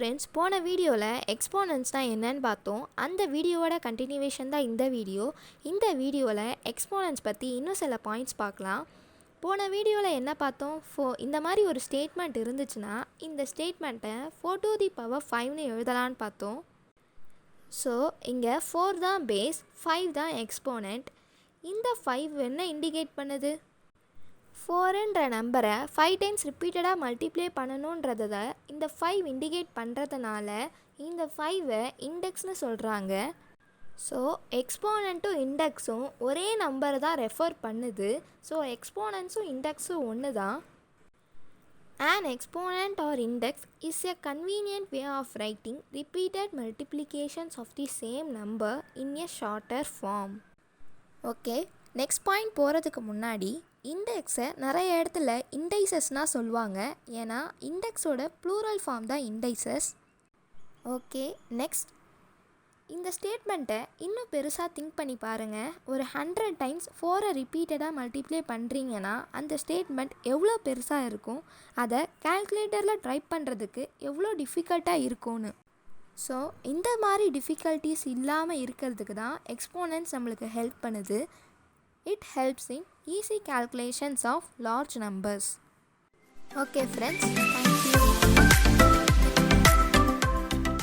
Friends, போன வீடியோவில் எக்ஸ்போனன்ட்ஸ்னால் என்னன்னு பார்த்தோம். அந்த வீடியோவோட கண்டினியூவேஷன் தான் இந்த வீடியோ. இந்த வீடியோவில் எக்ஸ்போனன்ட்ஸ் பற்றி இன்னும் சில பாயிண்ட்ஸ் பார்க்கலாம். போன வீடியோவில் என்ன பார்த்தோம்? இந்த மாதிரி ஒரு ஸ்டேட்மெண்ட் இருந்துச்சுன்னா இந்த ஸ்டேட்மெண்ட்டை 4 to the power 5னு எழுதலான்னு பார்த்தோம். ஸோ இங்கே 4 தான் பேஸ், 5 தான் எக்ஸ்போனன்ட். இந்த 5 என்ன இண்டிகேட் பண்ணுது? 4ன்ற நம்பரை 5 டைம்ஸ் ரிப்பீட்டடாக மல்டிப்ளை பண்ணணுன்றதை இந்த 5 இண்டிகேட் பண்ணுறதுனால இந்த 5ஐ இண்டெக்ஸ்னு சொல்கிறாங்க. ஸோ எக்ஸ்போனண்ட்டும் இண்டெக்ஸும் ஒரே நம்பரை தான் ரெஃபர் பண்ணுது. ஸோ எக்ஸ்போனன்ட்ஸும் இண்டெக்ஸும் ஒன்று தான். An exponent or index is a convenient way of writing repeated multiplications of the same number in a shorter form. Okay, next point போகிறதுக்கு முன்னாடி இண்டெக்ஸை நிறைய இடத்துல இண்டைசஸ்னால் சொல்லுவாங்க. ஏன்னா இண்டெக்ஸோட ப்ளூரல் ஃபார்ம் தான் இண்டைசஸ். ஓகே, நெக்ஸ்ட் இந்த ஸ்டேட்மெண்ட்டை இன்னும் பெருசாக திங்க் பண்ணி பாருங்கள். ஒரு 100 டைம்ஸ் 4ஐ ரிப்பீட்டடாக மல்டிப்ளை பண்ணுறீங்கன்னா அந்த ஸ்டேட்மெண்ட் எவ்வளோ பெருசாக இருக்கும், அதை கால்குலேட்டரில் ட்ரை பண்ணுறதுக்கு எவ்வளோ டிஃபிகல்ட்டாக இருக்கும்னு. ஸோ இந்த மாதிரி டிஃபிகல்ட்டிஸ் இல்லாமல் இருக்கிறதுக்கு தான் எக்ஸ்போனன்ட்ஸ் நம்மளுக்கு ஹெல்ப் பண்ணுது. It helps in easy calculations of large numbers. Okay friends, thank you.